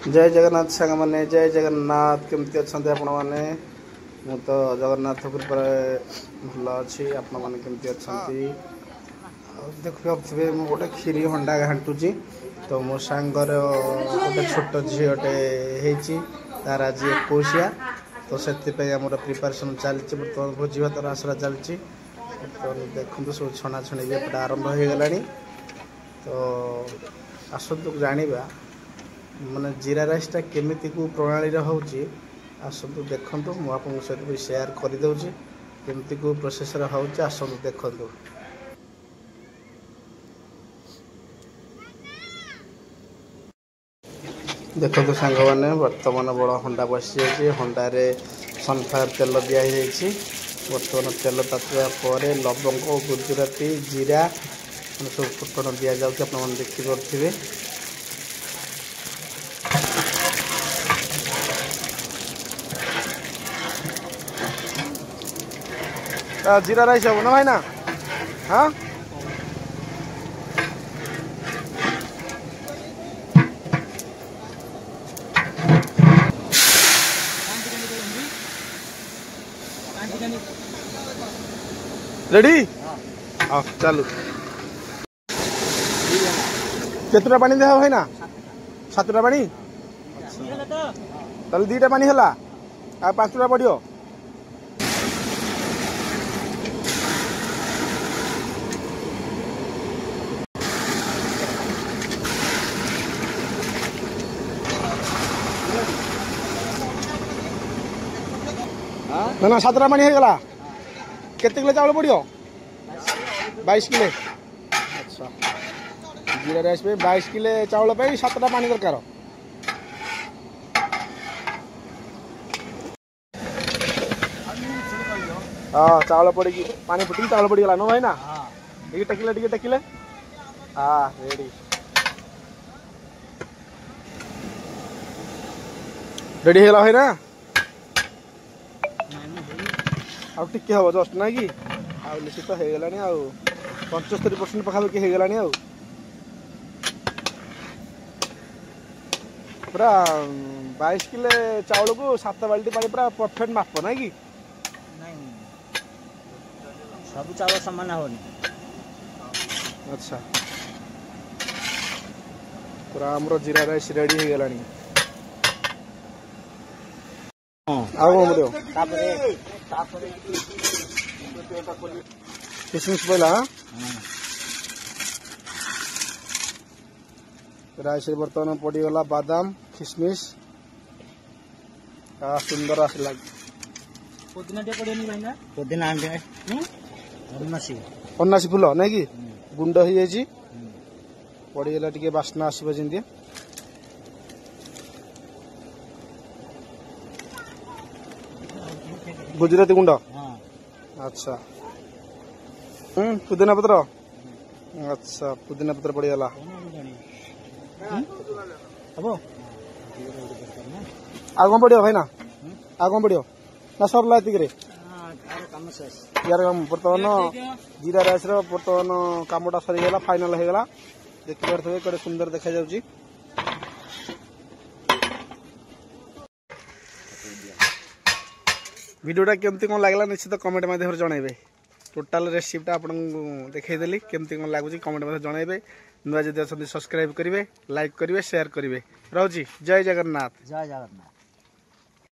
जय जगन्नाथ सांग मैंने जय जगन्नाथ केमती अच्छा आपण मैंने मु तो जगन्नाथ कृपा भल अच्छी आपण मैंने केमती अच्छा देखुए मुझे गोटे खीरी हंडा घाटुची तो मो सांगर गोटे छोट झीटे तार आज 21 तो से प्रिपेरेसन चलती बर्तमान भोजी भातर आसरा चलती देखो सब छणाछणी भी एपटे आरंभ हो गला तो आसतु जाना माने जीरा राइसटा केमिति को प्रणाली होउची आसतु देखंतु मु आपन सहित भी शेयर कर दउची केमिति को प्रोसेस होउची आसतु देखंतु देखंतु सांग माने वर्तमान बड़ हंडा बसी जाई हंडा रे सनफ्लावर तेल दिया जाई वर्तमान तेल तातुआ परे लवंग गुजराती जीरा सब फुटण दिया जाउची आपन मन देखि करथिबे जीरा राइस हो ना भाई ना हाँ रेडी हाँ चलू केतटा पानी देहा भाई ना 7टा पानी ताल 2टा पानी हला आ 5टा पड़ियो ना ना 7टा पानी हो गला केते किलो चावल पड़ियो 22 किलो अच्छा जीरा राइस पे 22 किलो चावल पे 7टा पानी दरकार हाँ चावल पड़ी पानी फुटी चावल पड़ी गला नो भाई ना ये टेकिले हाँ रेडी रेडी है भाई ना आउ टिके हम जस्ट ना कि आसी तो हो गला 75% पाखापाखि हो गला पूरा 22 किलो चावल को 7 बाल्टी पानी पूरा परफेक्ट माप ना कि सब चावल समान हो अच्छा पूरा हमरो जीरा राइस रेडी हो गला किशमिश पहला राइस बर्तमान पड़गला बादाम किशमिश सुंदर आसला पुदीना पुदीना अन्नासी फूल ना कि गुंड हो जाए पड़गला टे बास्ना आसो जमी गुजराती गुंड अच्छा पुदीना पत्र अच्छा पुदीना पत्र पड़गला आ कौन पड़ो भाई ना आ कौन पड़ो ना सरला यार बर्तमान जीरा राइस बर्तमान कमटा सरीगला फाइनाल होगा देखी पारे सुंदर देखा जाउची वीडियोटा केमती कौन लगला निश्चित कमेंट माध्यम जनइबे टोटाल रेसिपीटा आपन देखैदेली केमती कौन लगुच कमेंट माध्यम जनइबे नुआ जदि अच्छा सब्सक्राइब करेंगे लाइक करेंगे शेयर करेंगे रोची जय जगन्नाथ।